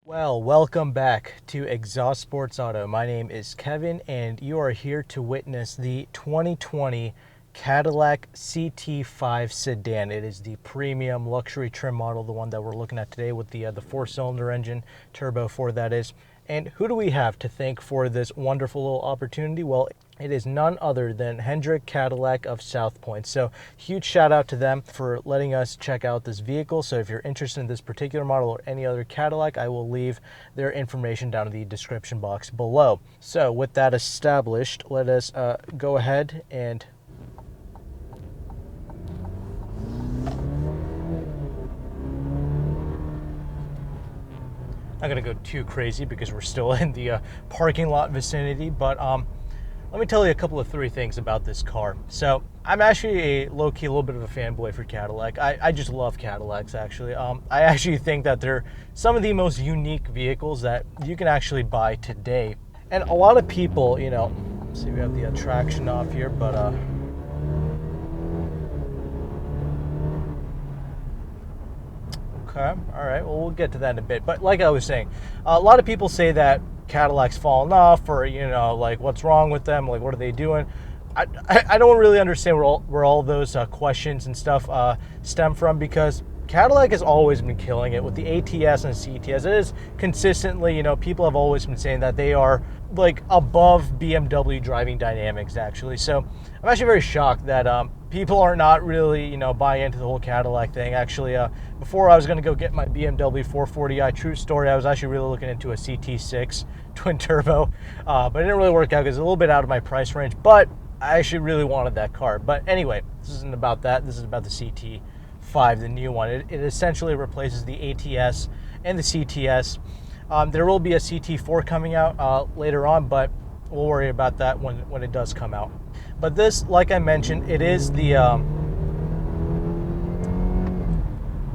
Well, welcome back to Exhaust Sports Auto. My name is Kevin, and you are here to witness the 2020 Cadillac CT5 Sedan. It is the premium luxury trim model, the one that we're looking at today with the four-cylinder engine, turbo 4 that is. And who do we have to thank for this wonderful little opportunity? Well, it is none other than Hendrick Cadillac of Southpoint. So huge shout out to them for letting us check out this vehicle. So if you're interested in this particular model or any other Cadillac, I will leave their information down in the description box below. So with that established, let us go ahead and I'm gonna go too crazy because we're still in the parking lot vicinity, but let me tell you three things about this car. So I'm actually a low-key, a little bit of a fanboy for Cadillac. I just love Cadillacs, actually. I actually think that they're some of the most unique vehicles that you can actually buy today. And a lot of people, you know, see we have the traction off here, but okay, all right, well, we'll get to that in a bit. But like I was saying, a lot of people say that Cadillac's fallen off, or, you know, like, what's wrong with them? Like, what are they doing? I don't really understand where all those questions and stuff stem from, because Cadillac has always been killing it with the ATS and CTS. It is consistently, you know, people have always been saying that they are like above BMW driving dynamics, actually. So I'm actually very shocked that people are not really, you know, buying into the whole Cadillac thing. Actually, before I was going to go get my BMW 440i, true story, I was actually really looking into a CT6 twin turbo, but it didn't really work out because it's a little bit out of my price range, but I actually really wanted that car. But anyway, this isn't about that. This is about the CT5, the new one. It essentially replaces the ATS and the CTS. There will be a CT4 coming out later on, but we'll worry about that when it does come out. But this, like I mentioned, it is the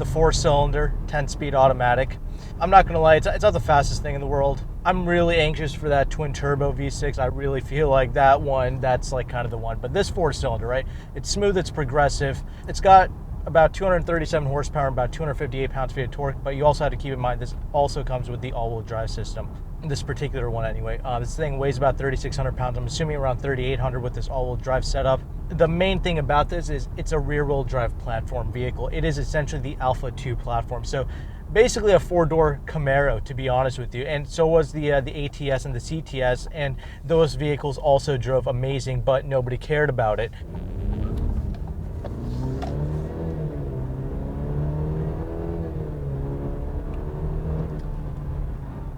four-cylinder, 10-speed automatic. I'm not gonna lie, it's not the fastest thing in the world. I'm really anxious for that twin turbo V6. I really feel like that one, that's like kind of the one. But this four-cylinder, right? It's smooth, it's progressive. It's got about 237 horsepower and about 258 pounds-feet of torque, but you also have to keep in mind this also comes with the all-wheel drive system. This particular one anyway. This thing weighs about 3,600 pounds. I'm assuming around 3,800 with this all-wheel drive setup. The main thing about this is it's a rear-wheel drive platform vehicle. It is essentially the Alpha 2 platform. So basically a four-door Camaro, to be honest with you. And so was the ATS and the CTS, and those vehicles also drove amazing, but nobody cared about it.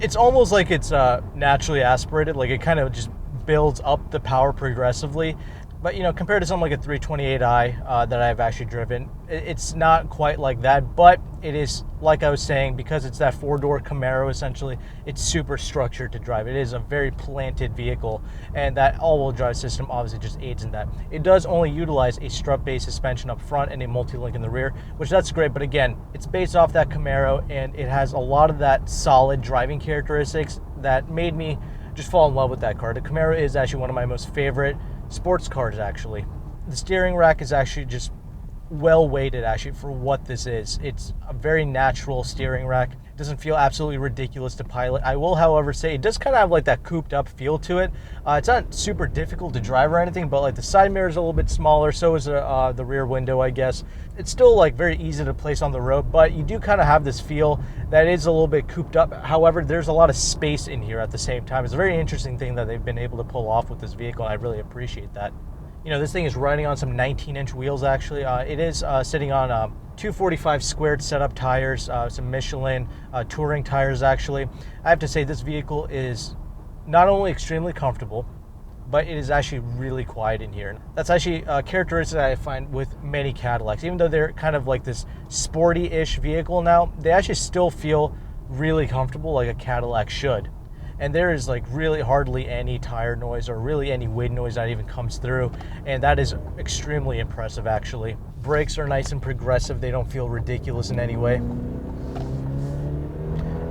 It's almost like it's naturally aspirated, like it kind of just builds up the power progressively. But, you know, compared to something like a 328i that I've actually driven, it's not quite like that, but it is, like I was saying, because it's that four-door Camaro, essentially, it's super structured to drive. It is a very planted vehicle, and that all-wheel drive system obviously just aids in that. It does only utilize a strut-based suspension up front and a multi-link in the rear, which that's great, but again, it's based off that Camaro, and it has a lot of that solid driving characteristics that made me just fall in love with that car. The Camaro is actually one of my most favorite sports cars, actually. The steering rack is actually just well weighted, actually, for what this is. It's a very natural steering rack. It doesn't feel absolutely ridiculous to pilot. I will, however, say it does kind of have like that cooped up feel to it. It's not super difficult to drive or anything, but like the side mirror is a little bit smaller, so is the rear window, I guess. It's still like very easy to place on the road, but you do kind of have this feel that is a little bit cooped up. However, there's a lot of space in here at the same time. It's a very interesting thing that they've been able to pull off with this vehicle, and I really appreciate that. You know, this thing is running on some 19-inch wheels, actually. It is sitting on 245 squared setup tires, some Michelin touring tires, actually. I have to say this vehicle is not only extremely comfortable, but it is actually really quiet in here. That's actually a characteristic that I find with many Cadillacs. Even though they're kind of like this sporty-ish vehicle now, they actually still feel really comfortable like a Cadillac should. And there is like really hardly any tire noise or really any wind noise that even comes through, and that is extremely impressive, actually. Brakes are nice and progressive. They don't feel ridiculous in any way.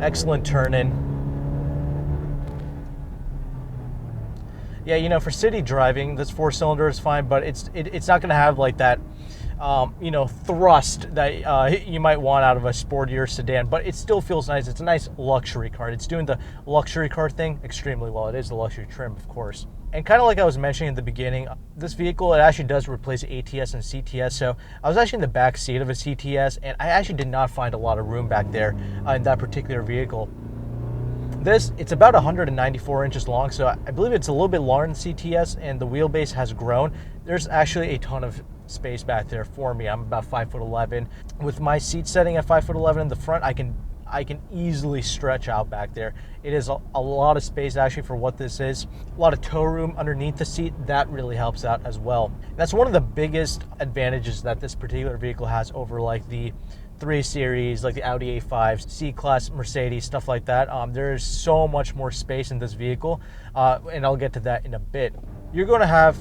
Excellent turn-in. Yeah, you know, for city driving, this four-cylinder is fine, but it's not going to have like that you know, thrust that you might want out of a sportier sedan, but it still feels nice. It's a nice luxury car. It's doing the luxury car thing extremely well. It is the luxury trim, of course. And kind of like I was mentioning at the beginning, this vehicle, it actually does replace ATS and CTS. So I was actually in the back seat of a CTS, and I actually did not find a lot of room back there in that particular vehicle. It's about 194 inches long, so I believe it's a little bit longer than CTS, and the wheelbase has grown. There's actually a ton of space back there for me. I'm about 5'11". With my seat setting at 5'11" in the front, I can easily stretch out back there. It is a lot of space actually for what this is. A lot of toe room underneath the seat. That really helps out as well. That's one of the biggest advantages that this particular vehicle has over like the 3 Series, like the Audi A5, C-Class Mercedes, stuff like that. There is so much more space in this vehicle, and I'll get to that in a bit. You're going to have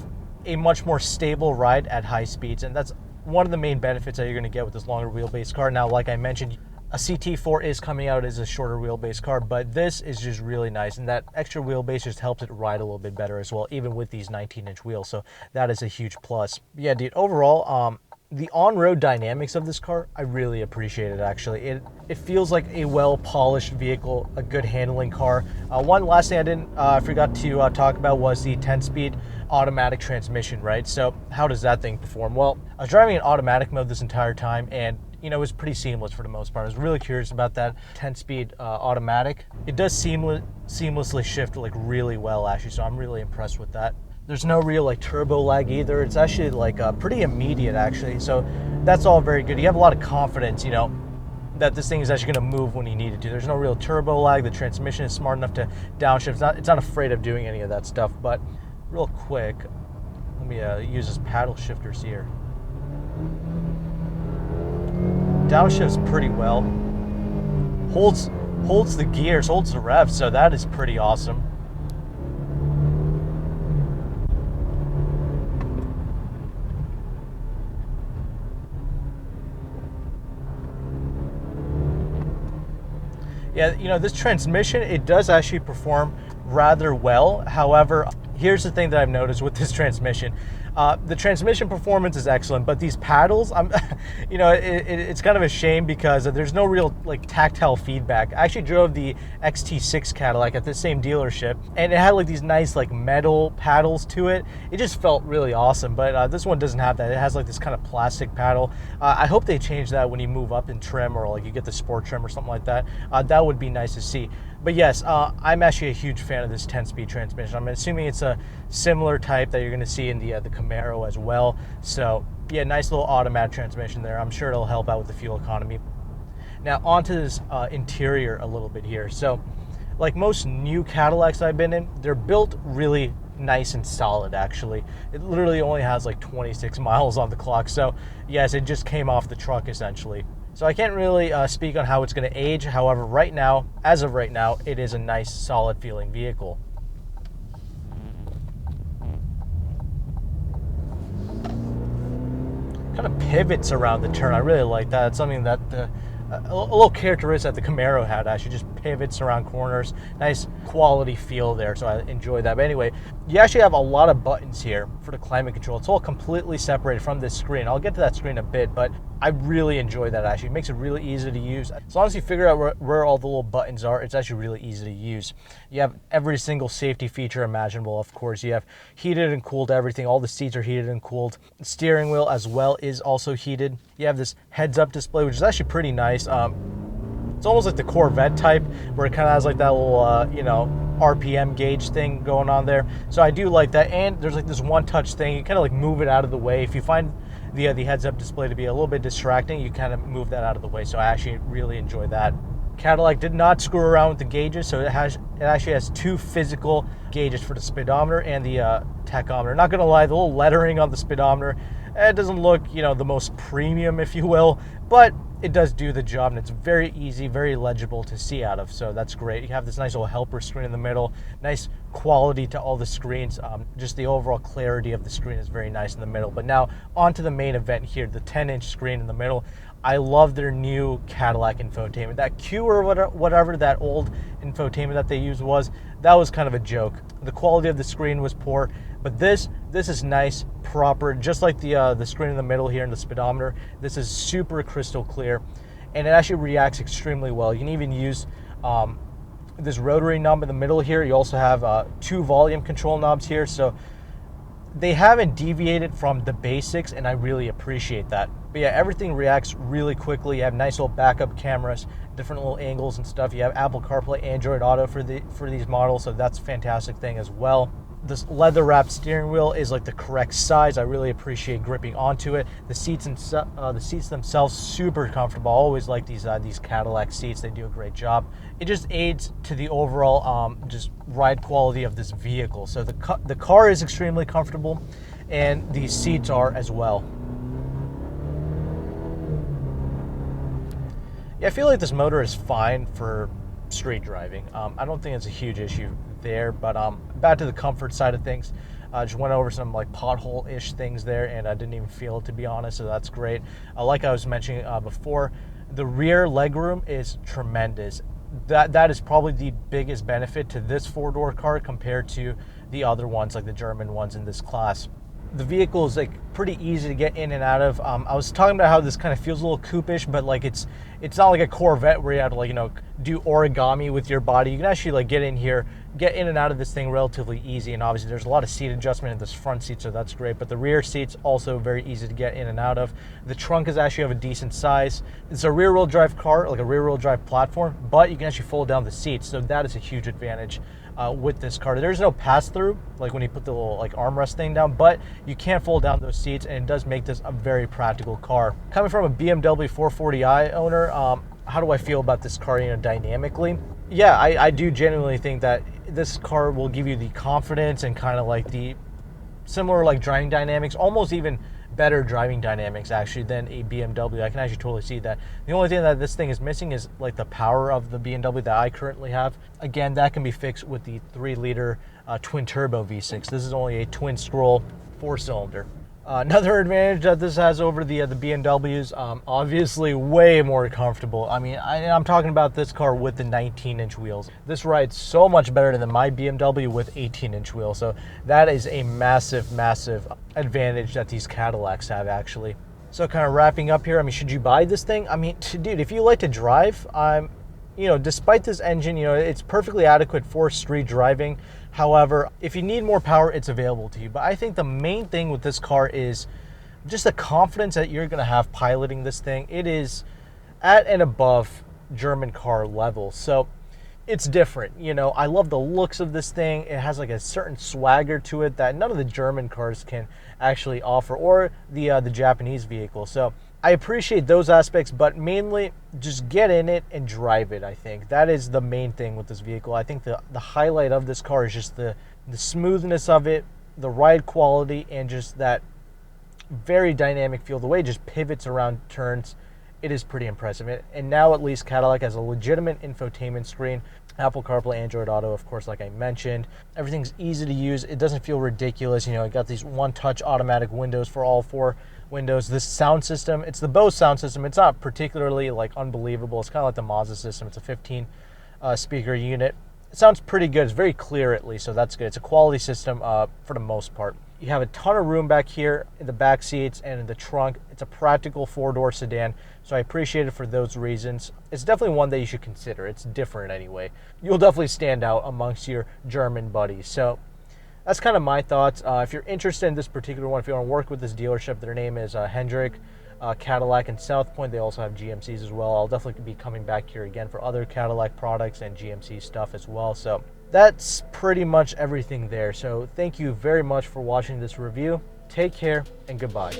a much more stable ride at high speeds, and that's one of the main benefits that you're going to get with this longer wheelbase car. Now, like I mentioned, a CT4 is coming out as a shorter wheelbase car, but this is just really nice, and that extra wheelbase just helps it ride a little bit better as well, even with these 19-inch wheels, so that is a huge plus. Yeah, dude, overall, the on-road dynamics of this car, I really appreciate it, actually. It feels like a well-polished vehicle, a good handling car. One last thing I forgot to talk about was the 10-speed automatic transmission, right? So how does that thing perform? Well, I was driving in automatic mode this entire time, and you know, it was pretty seamless for the most part. I was really curious about that 10-speed automatic. It does seamlessly shift like really well, actually, so I'm really impressed with that. There's no real like turbo lag either. It's actually like pretty immediate, actually, so that's all very good. You have a lot of confidence, you know, that this thing is actually going to move when you need it to. There's no real turbo lag. The transmission is smart enough to downshift. It's not afraid of doing any of that stuff. But real quick, let me use this paddle shifters here. Downshifts pretty well. Holds the gears, holds the revs, so that is pretty awesome. Yeah, you know, this transmission, it does actually perform rather well. However, here's the thing that I've noticed with this transmission. The transmission performance is excellent, but these paddles, you know, it's kind of a shame because there's no real like tactile feedback. I actually drove the XT6 Cadillac at the same dealership, and it had like these nice like metal paddles to it. It just felt really awesome, but this one doesn't have that. It has like this kind of plastic paddle. I hope they change that when you move up in trim, or like you get the sport trim or something like that. That would be nice to see. But yes, I'm actually a huge fan of this 10-speed transmission. I'm assuming it's a similar type that you're going to see in the Camaro as well. So yeah, nice little automatic transmission there. I'm sure it'll help out with the fuel economy. Now onto this interior a little bit here. So like most new Cadillacs I've been in, they're built really nice and solid, actually. It literally only has like 26 miles on the clock. So yes, it just came off the truck essentially. So I can't really speak on how it's going to age. However, right now, as of right now, it is a nice, solid feeling vehicle. Kind of pivots around the turn. I really like that. It's something that a little characteristic that the Camaro had, actually, just pivots around corners. Nice quality feel there, so I enjoy that. But anyway, you actually have a lot of buttons here for the climate control. It's all completely separated from this screen. I'll get to that screen in a bit, but I really enjoy that, actually. It makes it really easy to use. As long as you figure out where all the little buttons are, it's actually really easy to use. You have every single safety feature imaginable, of course. You have heated and cooled everything. All the seats are heated and cooled. The steering wheel as well is also heated. You have this heads-up display, which is actually pretty nice. It's almost like the Corvette type, where it kind of has like that little, you know, RPM gauge thing going on there. So I do like that. And there's like this one-touch thing. You kind of like move it out of the way. If you find the heads-up display to be a little bit distracting, you kind of move that out of the way. So I actually really enjoy that. Cadillac did not screw around with the gauges, so it actually has 2 physical gauges for the speedometer and the tachometer. Not gonna lie, the little lettering on the speedometer, it doesn't look, you know, the most premium, if you will, but it does do the job, and it's very easy, very legible to see out of, so that's great. You have this nice little helper screen in the middle, nice quality to all the screens. Just the overall clarity of the screen is very nice in the middle. But now onto the main event here, the 10-inch screen in the middle. I love their new Cadillac infotainment. That Q or whatever that old infotainment that they used was, that was kind of a joke. The quality of the screen was poor, but this is nice, proper, just like the screen in the middle here in the speedometer. This is super crystal clear, and it actually reacts extremely well. You can even use this rotary knob in the middle here. You also have 2 volume control knobs here, so they haven't deviated from the basics, and I really appreciate that. But yeah, everything reacts really quickly. You have nice little backup cameras, different little angles and stuff. You have Apple CarPlay, Android Auto for these models, so that's a fantastic thing as well. This leather wrapped steering wheel is like the correct size. I really appreciate gripping onto it. The seats themselves, super comfortable. I always like these Cadillac seats. They do a great job. It just aids to the overall just ride quality of this vehicle. So the car is extremely comfortable, and these seats are as well. Yeah, I feel like this motor is fine for street driving. I don't think it's a huge issue there, but back to the comfort side of things. Just went over some like pothole-ish things there, and I didn't even feel it, to be honest, so that's great. Like I was mentioning before, the rear legroom is tremendous. That is probably the biggest benefit to this 4-door car compared to the other ones, like the German ones in this class. The vehicle is like pretty easy to get in and out of. I was talking about how this kind of feels a little coupe-ish, but like it's not like a Corvette where you have to, like, you know, do origami with your body. You can actually like get in here, get in and out of this thing relatively easy, and obviously there's a lot of seat adjustment in this front seat, so that's great. But the rear seat's also very easy to get in and out of. The trunk is actually of a decent size. It's a rear-wheel drive car, like a rear-wheel drive platform, but you can actually fold down the seats, so that is a huge advantage with this car. There's no pass-through, like when you put the little like armrest thing down, but you can fold down those seats, and it does make this a very practical car. Coming from a BMW 440i owner, how do I feel about this car, you know, dynamically? Yeah, I do genuinely think that this car will give you the confidence and kind of like the similar like driving dynamics, almost even better driving dynamics actually than a BMW. I can actually totally see that. The only thing that this thing is missing is like the power of the BMW that I currently have. Again, that can be fixed with the 3-liter twin turbo V6. This is only a twin scroll 4-cylinder. Another advantage that this has over the BMWs, obviously way more comfortable. I mean, I'm talking about this car with the 19-inch wheels. This rides so much better than my BMW with 18-inch wheels. So that is a massive, massive advantage that these Cadillacs have, actually. So kind of wrapping up here, I mean, should you buy this thing? I mean, dude, if you like to drive, you know, despite this engine, you know, it's perfectly adequate for street driving. However, if you need more power, it's available to you. But I think the main thing with this car is just the confidence that you're going to have piloting this thing. It is at and above German car level. So it's different. You know, I love the looks of this thing. It has like a certain swagger to it that none of the German cars can actually offer, or the Japanese vehicle. So I appreciate those aspects, but mainly just get in it and drive it. I think that is the main thing with this vehicle. I think the highlight of this car is just the smoothness of it, the ride quality, and just that very dynamic feel. The way it just pivots around turns, it is pretty impressive. And now at least Cadillac has a legitimate infotainment screen. Apple CarPlay, Android Auto, of course, like I mentioned. Everything's easy to use. It doesn't feel ridiculous. You know, it got these one-touch automatic windows for all 4 windows. This sound system, it's the Bose sound system. It's not particularly like unbelievable. It's kind of like the Mazda system. It's a 15 speaker unit. It sounds pretty good. It's very clear, at least, so that's good. It's a quality system for the most part. You have a ton of room back here in the back seats and in the trunk. It's a practical 4-door sedan, so I appreciate it for those reasons. It's definitely one that you should consider. It's different anyway. You'll definitely stand out amongst your German buddies. So that's kind of my thoughts. If you're interested in this particular one, if you want to work with this dealership, their name is Hendrick Cadillac in Southpoint. They also have GMCs as well. I'll definitely be coming back here again for other Cadillac products and GMC stuff as well. So that's pretty much everything there. So thank you very much for watching this review. Take care and goodbye.